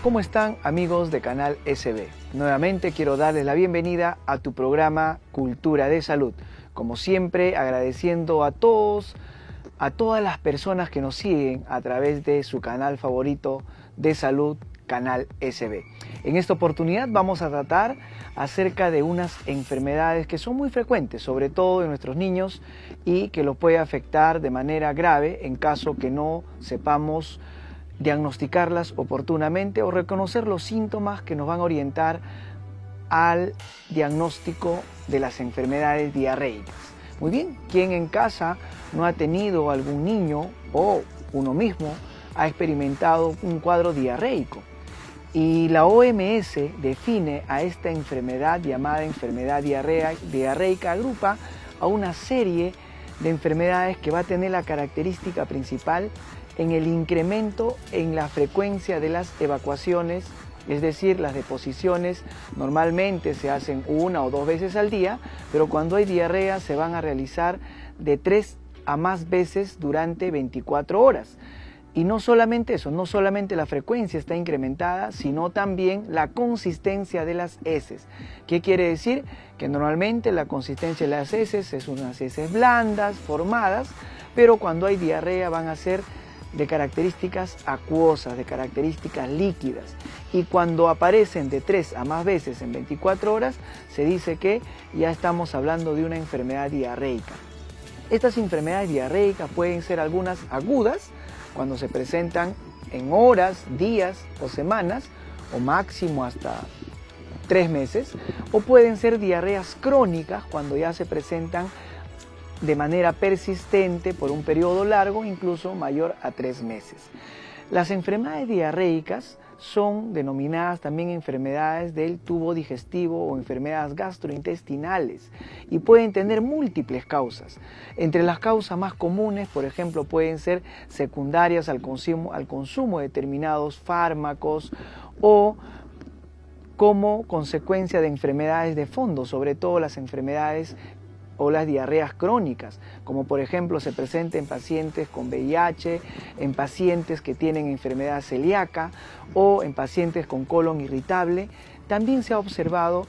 ¿Cómo están, amigos de Canal SB? Nuevamente quiero darles la bienvenida a tu programa Cultura de Salud. Como siempre, agradeciendo a todas las personas que nos siguen a través de su canal favorito de salud, Canal SB. En esta oportunidad vamos a tratar acerca de unas enfermedades que son muy frecuentes, sobre todo en nuestros niños, y que los puede afectar de manera grave en caso que no sepamos diagnosticarlas oportunamente o reconocer los síntomas que nos van a orientar al diagnóstico de las enfermedades diarreicas. Muy bien, ¿quién en casa no ha tenido algún niño o uno mismo ha experimentado un cuadro diarreico? Y la OMS define a esta enfermedad llamada enfermedad diarreica, agrupa a una serie de enfermedades que va a tener la característica principal en el incremento en la frecuencia de las evacuaciones, es decir, las deposiciones normalmente se hacen 1 o 2 veces al día, pero cuando hay diarrea se van a realizar de 3 a más veces durante 24 horas. Y no solamente eso, no solamente la frecuencia está incrementada, sino también la consistencia de las heces. ¿Qué quiere decir? Que normalmente la consistencia de las heces es unas heces blandas, formadas, pero cuando hay diarrea van a ser de características acuosas, de características líquidas. Y cuando aparecen de 3 a más veces en 24 horas, se dice que ya estamos hablando de una enfermedad diarreica. Estas enfermedades diarreicas pueden ser algunas agudas, cuando se presentan en horas, días o semanas, o máximo hasta 3 meses, o pueden ser diarreas crónicas, cuando ya se presentan de manera persistente por un periodo largo, incluso mayor a 3 meses. Las enfermedades diarreicas son denominadas también enfermedades del tubo digestivo o enfermedades gastrointestinales y pueden tener múltiples causas. Entre las causas más comunes, por ejemplo, pueden ser secundarias al consumo de determinados fármacos o como consecuencia de enfermedades de fondo, sobre todo las enfermedades o las diarreas crónicas, como por ejemplo se presenta en pacientes con VIH, en pacientes que tienen enfermedad celíaca o en pacientes con colon irritable. También se ha observado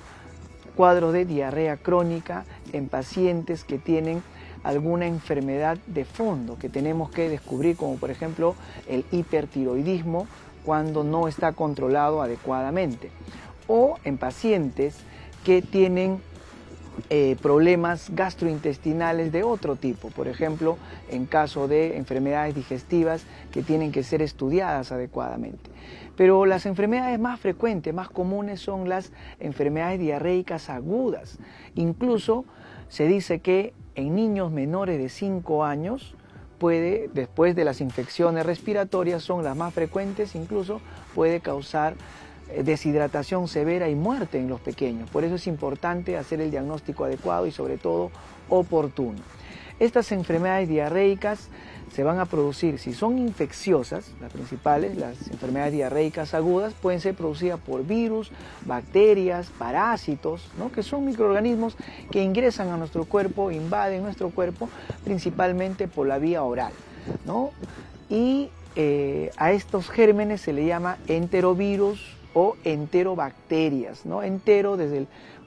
cuadros de diarrea crónica en pacientes que tienen alguna enfermedad de fondo que tenemos que descubrir, como por ejemplo el hipertiroidismo cuando no está controlado adecuadamente, o en pacientes que tienen problemas gastrointestinales de otro tipo, por ejemplo, en caso de enfermedades digestivas que tienen que ser estudiadas adecuadamente. Pero las enfermedades más frecuentes, más comunes, son las enfermedades diarreicas agudas. Incluso se dice que en niños menores de 5 años después de las infecciones respiratorias, son las más frecuentes, incluso puede causar deshidratación severa y muerte en los pequeños. Por eso es importante hacer el diagnóstico adecuado y sobre todo oportuno. Estas enfermedades diarreicas se van a producir, si son infecciosas, las principales, las enfermedades diarreicas agudas, pueden ser producidas por virus, bacterias, parásitos, ¿no? Que son microorganismos que ingresan a nuestro cuerpo, invaden nuestro cuerpo, principalmente por la vía oral, ¿no? Y a estos gérmenes se le llama enterovirus o enterobacterias, ¿no? Entero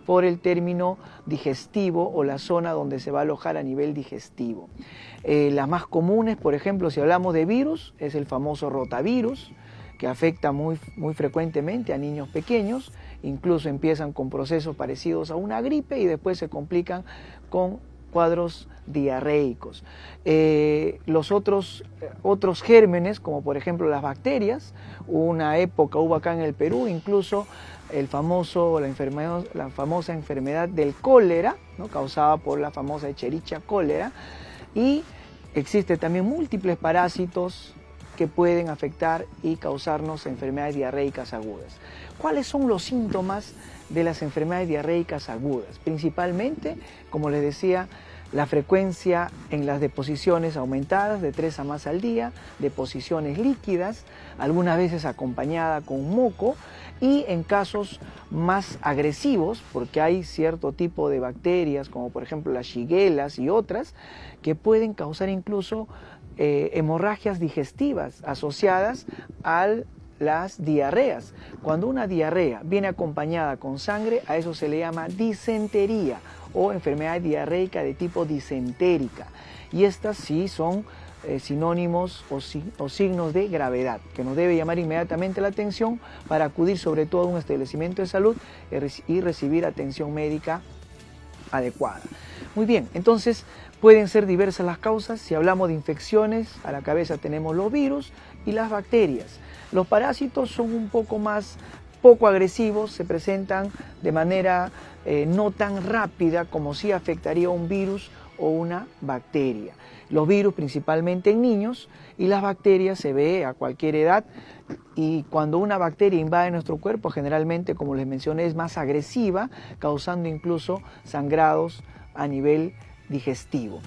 por el término digestivo o la zona donde se va a alojar a nivel digestivo. Las más comunes, por ejemplo, si hablamos de virus, es el famoso rotavirus, que afecta muy frecuentemente a niños pequeños, incluso empiezan con procesos parecidos a una gripe y después se complican con cuadros diarreicos. Los otros gérmenes, como por ejemplo las bacterias, hubo acá en el Perú incluso la famosa enfermedad del cólera, ¿no? Causada por la famosa Escherichia cólera, y existen también múltiples parásitos que pueden afectar y causarnos enfermedades diarreicas agudas. ¿Cuáles son los síntomas de las enfermedades diarreicas agudas? Principalmente, como les decía, la frecuencia en las deposiciones aumentadas de 3 a más al día, deposiciones líquidas, algunas veces acompañada con moco, y en casos más agresivos, porque hay cierto tipo de bacterias, como por ejemplo las shigellas y otras, que pueden causar incluso hemorragias digestivas asociadas al las diarreas. Cuando una diarrea viene acompañada con sangre, a eso se le llama disentería o enfermedad diarreica de tipo disentérica. Y estas sí son sinónimos o signos de gravedad, que nos debe llamar inmediatamente la atención para acudir sobre todo a un establecimiento de salud y recibir atención médica adecuada. Muy bien, entonces pueden ser diversas las causas. Si hablamos de infecciones, a la cabeza tenemos los virus y las bacterias. Los parásitos son un poco agresivos, se presentan de manera no tan rápida como si afectaría a un virus o una bacteria. Los virus principalmente en niños y las bacterias se ve a cualquier edad, y cuando una bacteria invade nuestro cuerpo, generalmente, como les mencioné, es más agresiva, causando incluso sangrados a nivel digestivo.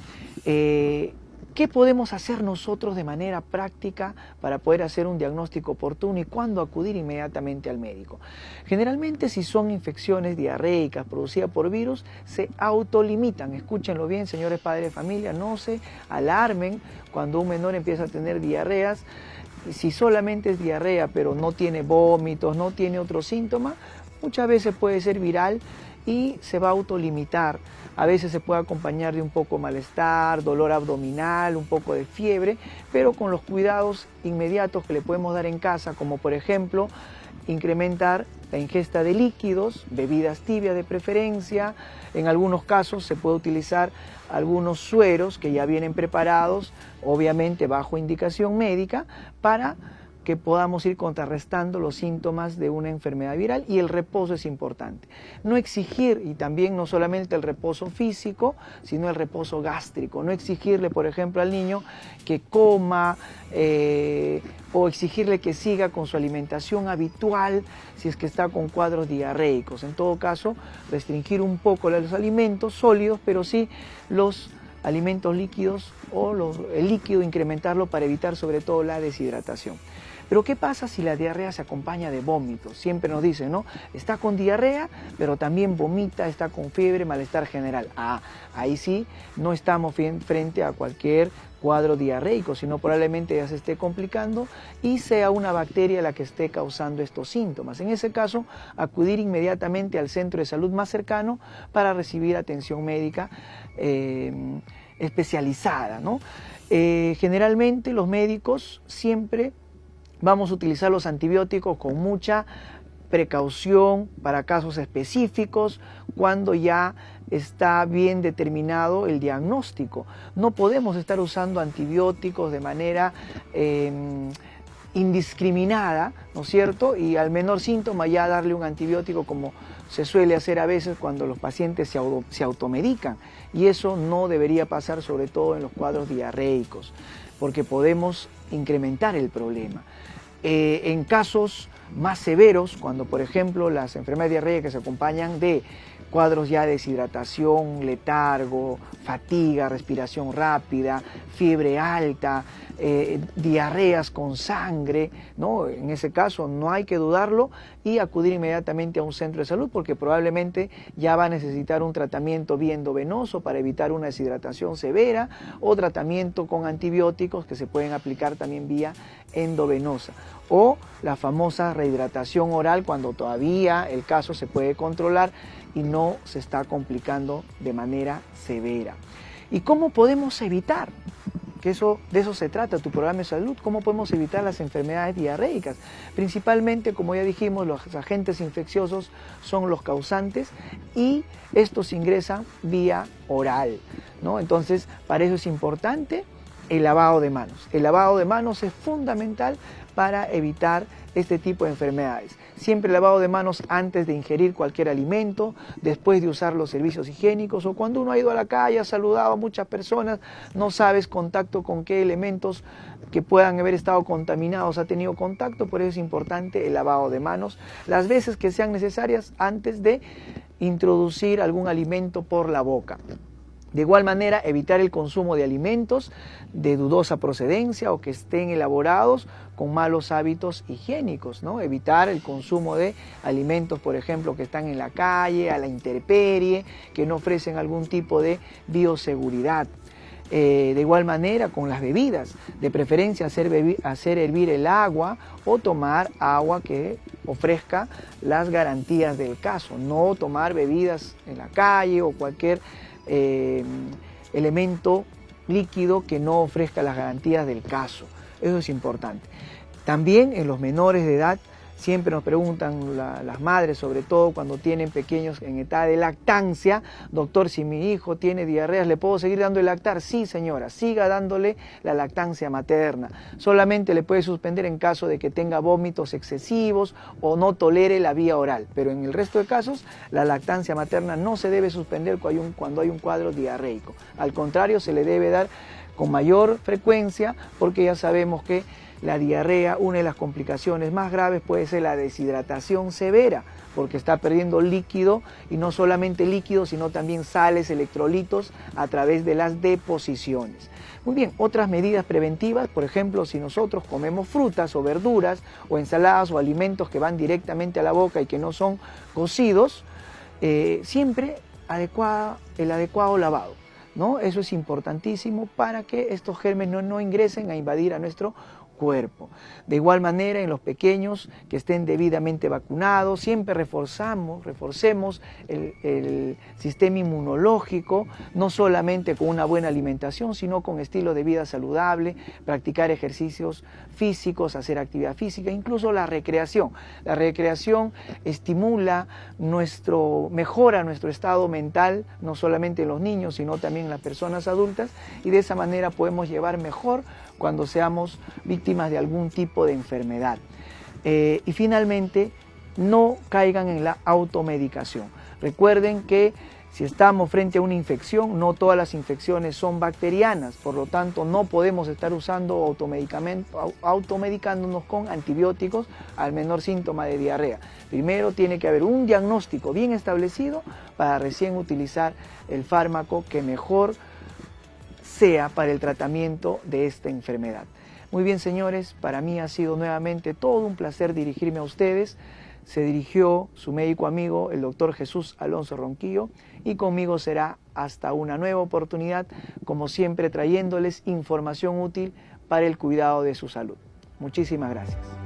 ¿Qué podemos hacer nosotros de manera práctica para poder hacer un diagnóstico oportuno y cuándo acudir inmediatamente al médico? Generalmente, si son infecciones diarreicas producidas por virus, se autolimitan. Escúchenlo bien, señores padres de familia, no se alarmen cuando un menor empieza a tener diarreas. Si solamente es diarrea, pero no tiene vómitos, no tiene otro síntoma, muchas veces puede ser viral y se va a autolimitar. A veces se puede acompañar de un poco de malestar, dolor abdominal, un poco de fiebre, pero con los cuidados inmediatos que le podemos dar en casa, como por ejemplo incrementar la ingesta de líquidos, bebidas tibias de preferencia. En algunos casos se puede utilizar algunos sueros que ya vienen preparados, obviamente bajo indicación médica, para que podamos ir contrarrestando los síntomas de una enfermedad viral, y el reposo es importante. No exigir, y también no solamente el reposo físico, sino el reposo gástrico. No exigirle, por ejemplo, al niño que coma o exigirle que siga con su alimentación habitual si es que está con cuadros diarreicos. En todo caso, restringir un poco los alimentos sólidos, pero sí los alimentos líquidos o el líquido incrementarlo para evitar sobre todo la deshidratación. Pero ¿qué pasa si la diarrea se acompaña de vómitos? Siempre nos dicen, ¿no? Está con diarrea, pero también vomita, está con fiebre, malestar general. Ahí sí no estamos frente a cualquier cuadro diarreico, sino probablemente ya se esté complicando y sea una bacteria la que esté causando estos síntomas. En ese caso, acudir inmediatamente al centro de salud más cercano para recibir atención médica especializada, ¿no? Generalmente los médicos siempre vamos a utilizar los antibióticos con mucha precaución para casos específicos, cuando ya está bien determinado el diagnóstico. No podemos estar usando antibióticos de manera indiscriminada, ¿no es cierto? Y al menor síntoma ya darle un antibiótico, como se suele hacer a veces cuando los pacientes se automedican. Y eso no debería pasar, sobre todo en los cuadros diarreicos, porque podemos incrementar el problema. En casos más severos, cuando por ejemplo las enfermedades diarreicas se acompañan de cuadros ya de deshidratación, letargo, fatiga, respiración rápida, fiebre alta, diarreas con sangre, ¿no? En ese caso no hay que dudarlo y acudir inmediatamente a un centro de salud, porque probablemente ya va a necesitar un tratamiento vía endovenoso para evitar una deshidratación severa, o tratamiento con antibióticos que se pueden aplicar también vía endovenosa, o la famosa rehidratación oral cuando todavía el caso se puede controlar y no se está complicando de manera severa. ¿Y cómo podemos evitar? Que de eso se trata tu programa de salud. ¿Cómo podemos evitar las enfermedades diarreicas? Principalmente, como ya dijimos, los agentes infecciosos son los causantes y estos ingresan vía oral, ¿no? Entonces, para eso es importante el lavado de manos. El lavado de manos es fundamental para evitar este tipo de enfermedades. Siempre lavado de manos antes de ingerir cualquier alimento, después de usar los servicios higiénicos, o cuando uno ha ido a la calle, ha saludado a muchas personas, no sabes contacto con qué elementos que puedan haber estado contaminados ha tenido contacto. Por eso es importante el lavado de manos las veces que sean necesarias antes de introducir algún alimento por la boca. De igual manera, evitar el consumo de alimentos de dudosa procedencia o que estén elaborados con malos hábitos higiénicos, ¿no? Evitar el consumo de alimentos, por ejemplo, que están en la calle, a la intemperie, que no ofrecen algún tipo de bioseguridad. De igual manera con las bebidas, de preferencia hacer hervir el agua o tomar agua que ofrezca las garantías del caso, no tomar bebidas en la calle o cualquier elemento líquido que no ofrezca las garantías del caso. Eso es importante. También en los menores de edad, siempre nos preguntan las madres, sobre todo cuando tienen pequeños en etapa de lactancia: doctor, si mi hijo tiene diarreas, ¿le puedo seguir dando el lactar? Sí, señora, siga dándole la lactancia materna. Solamente le puede suspender en caso de que tenga vómitos excesivos o no tolere la vía oral. Pero en el resto de casos, la lactancia materna no se debe suspender cuando hay un cuadro diarreico. Al contrario, se le debe dar con mayor frecuencia, porque ya sabemos que la diarrea, una de las complicaciones más graves puede ser la deshidratación severa, porque está perdiendo líquido, y no solamente líquido, sino también sales, electrolitos a través de las deposiciones. Muy bien, otras medidas preventivas, por ejemplo, si nosotros comemos frutas o verduras o ensaladas o alimentos que van directamente a la boca y que no son cocidos, siempre el adecuado lavado, ¿no? Eso es importantísimo para que estos gérmenes no ingresen a invadir a nuestro cuerpo. De igual manera, en los pequeños que estén debidamente vacunados, siempre reforcemos el sistema inmunológico, no solamente con una buena alimentación, sino con estilo de vida saludable, practicar ejercicios físicos, hacer actividad física, incluso la recreación. La recreación mejora nuestro estado mental, no solamente en los niños, sino también en las personas adultas, y de esa manera podemos llevar mejor cuando seamos víctimas de algún tipo de enfermedad. Y finalmente, no caigan en la automedicación. Recuerden que si estamos frente a una infección, no todas las infecciones son bacterianas, por lo tanto no podemos estar usando automedicándonos con antibióticos al menor síntoma de diarrea. Primero tiene que haber un diagnóstico bien establecido para recién utilizar el fármaco que mejor sea para el tratamiento de esta enfermedad. Muy bien, señores, para mí ha sido nuevamente todo un placer dirigirme a ustedes. Se dirigió su médico amigo, el doctor Jesús Alonso Ronquillo, y conmigo será hasta una nueva oportunidad, como siempre trayéndoles información útil para el cuidado de su salud. Muchísimas gracias.